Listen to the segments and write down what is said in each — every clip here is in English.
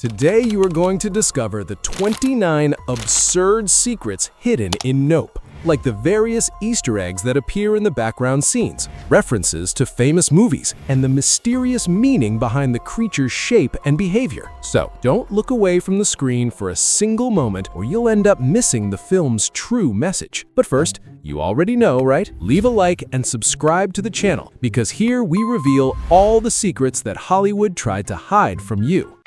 Today you are going to discover the 29 absurd secrets hidden in Nope, like the various Easter eggs that appear in the background scenes, references to famous movies, and the mysterious meaning behind the creature's shape and behavior. So, don't look away from the screen for a single moment or you'll end up missing the film's true message. But first, you already know, right? Leave a like and subscribe to the channel, because here we reveal all the secrets that Hollywood tried to hide from you.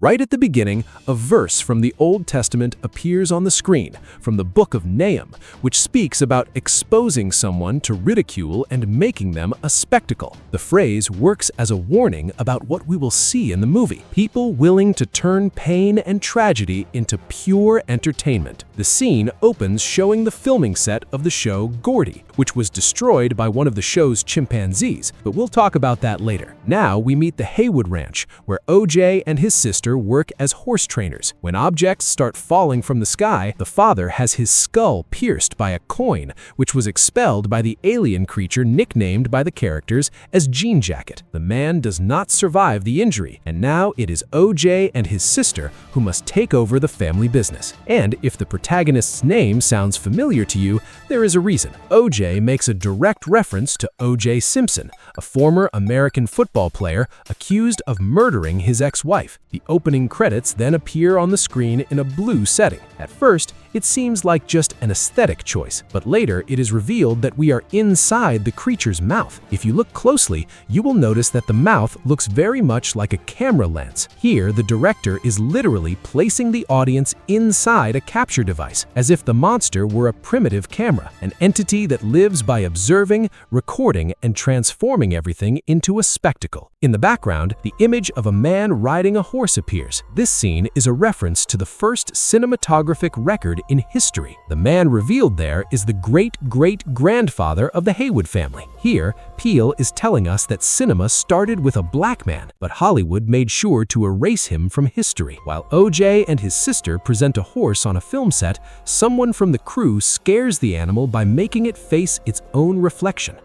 Right at the beginning, a verse from the Old Testament appears on the screen from the book of Nahum, which speaks about exposing someone to ridicule and making them a spectacle. The phrase works as a warning about what we will see in the movie: people willing to turn pain and tragedy into pure entertainment. The scene opens showing the filming set of the show Gordy, which was destroyed by one of the show's chimpanzees, but we'll talk about that later. Now we meet the Haywood Ranch, where OJ and his sister work as horse trainers. When objects start falling from the sky, the father has his skull pierced by a coin, which was expelled by the alien creature nicknamed by the characters as Jean Jacket. The man does not survive the injury, and now it is OJ and his sister who must take over the family business. And if the protagonist's name sounds familiar to you, there is a reason. OJ makes a direct reference to O.J. Simpson, a former American football player accused of murdering his ex-wife. The opening credits then appear on the screen in a blue setting. At first, it seems like just an aesthetic choice, but later it is revealed that we are inside the creature's mouth. If you look closely, you will notice that the mouth looks very much like a camera lens. Here, the director is literally placing the audience inside a capture device, as if the monster were a primitive camera, an entity that lives by observing, recording, and transforming everything into a spectacle. In the background, the image of a man riding a horse appears. This scene is a reference to the first cinematographic record in history. The man revealed there is the great-great-grandfather of the Haywood family. Here, Peele is telling us that cinema started with a black man, but Hollywood made sure to erase him from history. While OJ and his sister present a horse on a film set, someone from the crew scares the animal by making it face its own reflection.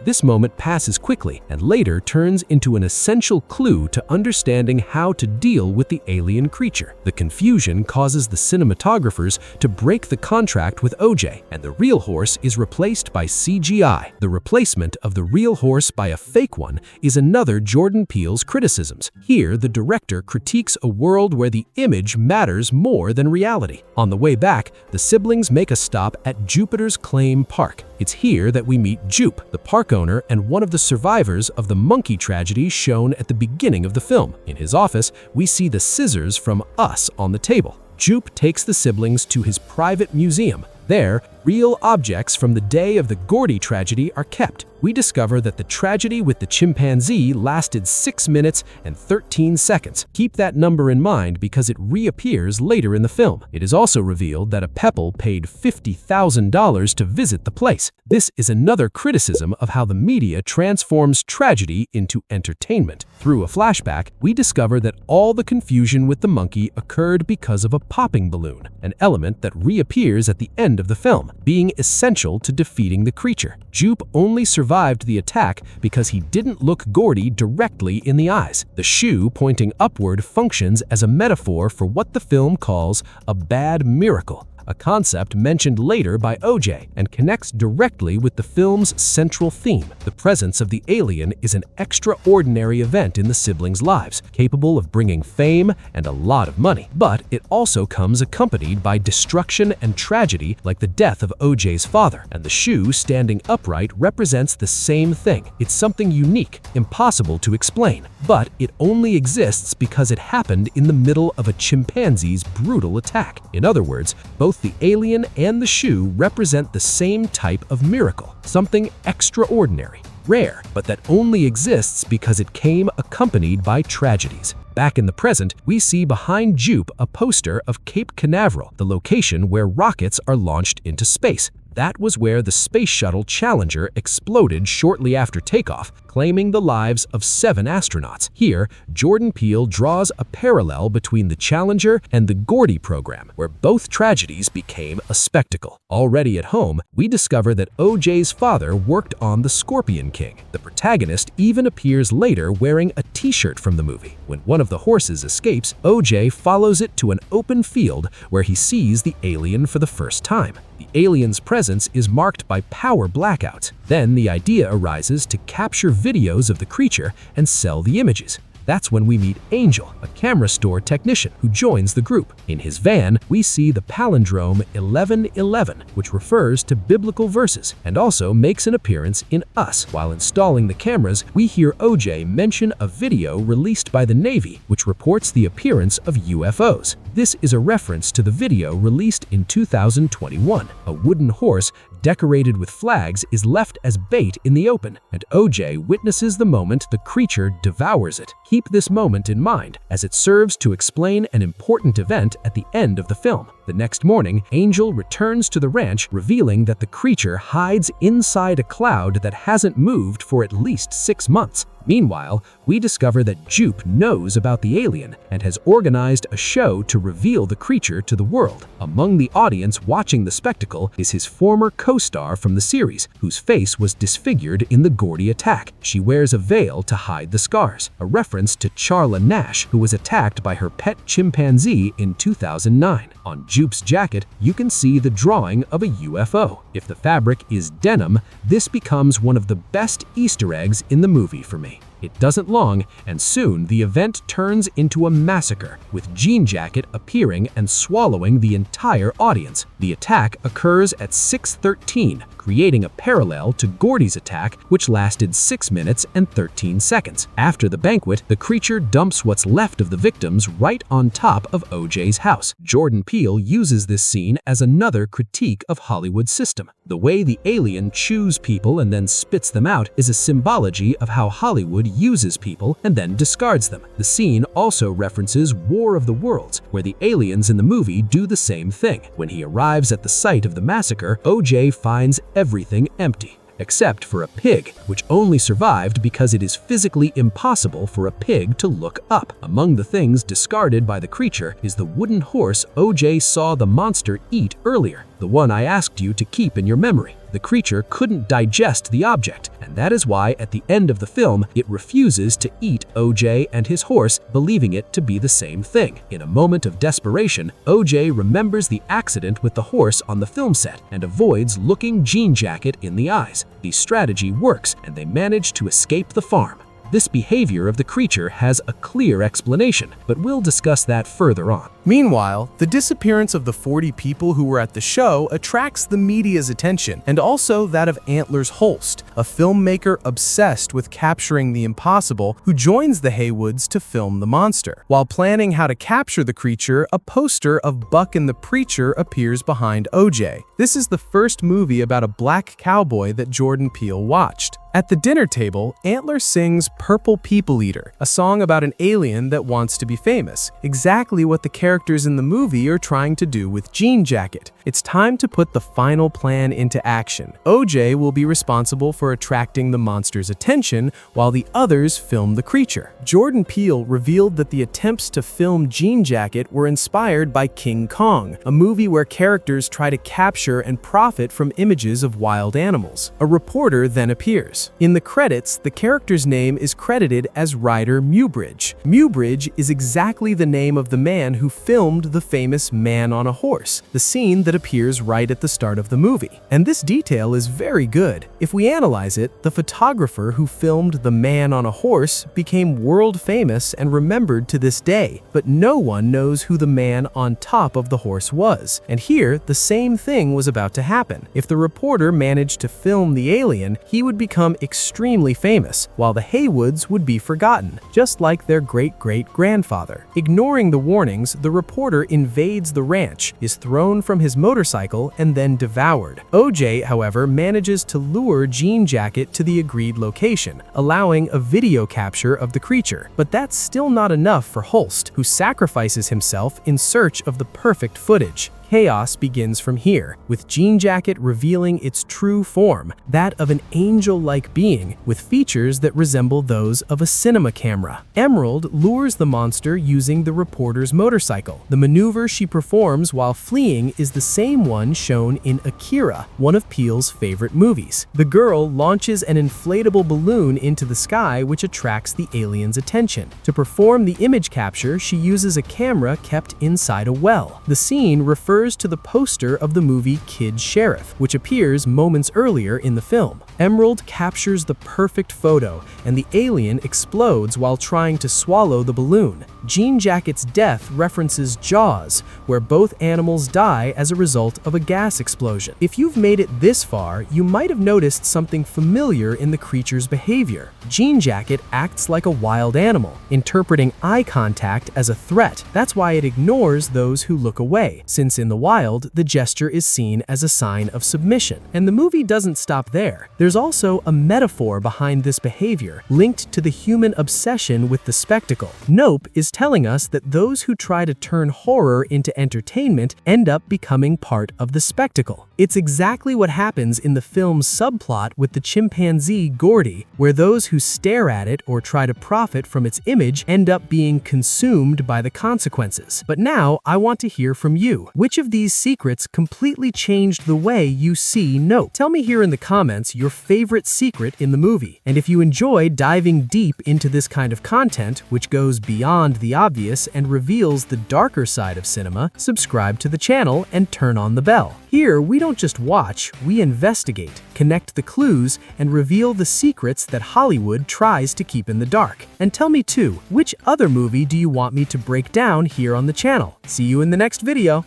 This moment passes quickly and later turns into an essential clue to understanding how to deal with the alien creature. The confusion causes the cinematographers to break the contract with OJ, and the real horse is replaced by CGI. The replacement of the real horse by a fake one is another Jordan Peele's criticisms. Here, the director critiques a world where the image matters more than reality. On the way back, the siblings make a stop at Jupiter's Claim Park. It's here that we meet Jupe, the park owner and one of the survivors of the monkey tragedy shown at the beginning of the film. In his office, we see the scissors from Us on the table. Jupe takes the siblings to his private museum. There, real objects from the day of the Gordy tragedy are kept. We discover that the tragedy with the chimpanzee lasted 6 minutes and 13 seconds. Keep that number in mind because it reappears later in the film. It is also revealed that a Peele paid $50,000 to visit the place. This is another criticism of how the media transforms tragedy into entertainment. Through a flashback, we discover that all the confusion with the monkey occurred because of a popping balloon, an element that reappears at the end of the film, being essential to defeating the creature. Jupe only survived the attack because he didn't look Gordy directly in the eyes. The shoe pointing upward functions as a metaphor for what the film calls a bad miracle, a concept mentioned later by OJ and connects directly with the film's central theme. The presence of the alien is an extraordinary event in the siblings' lives, capable of bringing fame and a lot of money. But it also comes accompanied by destruction and tragedy, like the death of OJ's father. And the shoe standing upright represents the same thing. It's something unique, impossible to explain, but it only exists because it happened in the middle of a chimpanzee's brutal attack. In other words, both the alien and the shoe represent the same type of miracle, something extraordinary, rare, but that only exists because it came accompanied by tragedies. Back in the present, we see behind Jupe a poster of Cape Canaveral, the location where rockets are launched into space. That was where the Space Shuttle Challenger exploded shortly after takeoff, claiming the lives of 7 astronauts. Here, Jordan Peele draws a parallel between the Challenger and the Gordy program, where both tragedies became a spectacle. Already at home, we discover that OJ's father worked on the Scorpion King. The protagonist even appears later wearing a t-shirt from the movie. When one of the horses escapes, OJ follows it to an open field where he sees the alien for the first time. The alien's presence is marked by power blackouts. Then the idea arises to capture videos of the creature and sell the images. That's when we meet Angel, a camera store technician who joins the group. In his van, we see the palindrome 1111, which refers to biblical verses and also makes an appearance in Us. While installing the cameras, we hear OJ mention a video released by the Navy, which reports the appearance of UFOs. This is a reference to the video released in 2021. A wooden horse decorated with flags is left as bait in the open, and OJ witnesses the moment the creature devours it. Keep this moment in mind, as it serves to explain an important event at the end of the film. The next morning, Angel returns to the ranch, revealing that the creature hides inside a cloud that hasn't moved for at least 6 months. Meanwhile, we discover that Jupe knows about the alien and has organized a show to reveal the creature to the world. Among the audience watching the spectacle is his former co-star from the series, whose face was disfigured in the Gordy attack. She wears a veil to hide the scars, a reference to Charla Nash, who was attacked by her pet chimpanzee in 2009. On Jupe's jacket, you can see the drawing of a UFO. If the fabric is denim, this becomes one of the best Easter eggs in the movie for me. It doesn't long, and soon the event turns into a massacre, with Jean Jacket appearing and swallowing the entire audience. The attack occurs at 6:13, creating a parallel to Gordy's attack, which lasted 6 minutes and 13 seconds. After the banquet, the creature dumps what's left of the victims right on top of OJ's house. Jordan Peele uses this scene as another critique of Hollywood's system. The way the alien chews people and then spits them out is a symbology of how Hollywood uses people and then discards them. The scene also references War of the Worlds, where the aliens in the movie do the same thing. When he arrives at the site of the massacre, OJ finds everything empty, except for a pig, which only survived because it is physically impossible for a pig to look up. Among the things discarded by the creature is the wooden horse OJ saw the monster eat earlier, the one I asked you to keep in your memory. The creature couldn't digest the object, and that is why at the end of the film, it refuses to eat OJ and his horse, believing it to be the same thing. In a moment of desperation, OJ remembers the accident with the horse on the film set and avoids looking Jean Jacket in the eyes. The strategy works, and they manage to escape the farm. This behavior of the creature has a clear explanation, but we'll discuss that further on. Meanwhile, the disappearance of the 40 people who were at the show attracts the media's attention, and also that of Antlers Holst, a filmmaker obsessed with capturing the impossible who joins the Haywoods to film the monster. While planning how to capture the creature, a poster of Buck and the Preacher appears behind OJ. This is the first movie about a black cowboy that Jordan Peele watched. At the dinner table, Antler sings Purple People Eater, a song about an alien that wants to be famous, exactly what the characters in the movie are trying to do with Jean Jacket. It's time to put the final plan into action. OJ will be responsible for attracting the monster's attention, while the others film the creature. Jordan Peele revealed that the attempts to film Jean Jacket were inspired by King Kong, a movie where characters try to capture and profit from images of wild animals. A reporter then appears. In the credits, the character's name is credited as Ryder Muybridge. Muybridge is exactly the name of the man who filmed the famous Man on a Horse, the scene that appears right at the start of the movie. And this detail is very good. If we analyze it, the photographer who filmed the Man on a Horse became world famous and remembered to this day, but no one knows who the man on top of the horse was. And here, the same thing was about to happen. If the reporter managed to film the alien, he would become extremely famous, while the Haywoods would be forgotten, just like their great-great-grandfather. Ignoring the warnings, the reporter invades the ranch, is thrown from his motorcycle, and then devoured. OJ, however, manages to lure Jean Jacket to the agreed location, allowing a video capture of the creature. But that's still not enough for Holst, who sacrifices himself in search of the perfect footage. Chaos begins from here, with Jean Jacket revealing its true form, that of an angel-like being with features that resemble those of a cinema camera. Emerald lures the monster using the reporter's motorcycle. The maneuver she performs while fleeing is the same one shown in Akira, one of Peele's favorite movies. The girl launches an inflatable balloon into the sky, which attracts the alien's attention. To perform the image capture, she uses a camera kept inside a well. The scene refers to the poster of the movie Kid Sheriff, which appears moments earlier in the film. Emerald captures the perfect photo, and the alien explodes while trying to swallow the balloon. Jean Jacket's death references Jaws, where both animals die as a result of a gas explosion. If you've made it this far, you might have noticed something familiar in the creature's behavior. Jean Jacket acts like a wild animal, interpreting eye contact as a threat. That's why it ignores those who look away, since in the wild, the gesture is seen as a sign of submission. And the movie doesn't stop there. There's also a metaphor behind this behavior, linked to the human obsession with the spectacle. Nope is telling us that those who try to turn horror into entertainment end up becoming part of the spectacle. It's exactly what happens in the film's subplot with the chimpanzee Gordy, where those who stare at it or try to profit from its image end up being consumed by the consequences. But now, I want to hear from you. Which of these secrets completely changed the way you see Nope? Tell me here in the comments your favorite secret in the movie. And if you enjoy diving deep into this kind of content, which goes beyond the obvious and reveals the darker side of cinema, subscribe to the channel and turn on the bell. Here, we don't just watch, we investigate, connect the clues, and reveal the secrets that Hollywood tries to keep in the dark. And tell me too, which other movie do you want me to break down here on the channel? See you in the next video.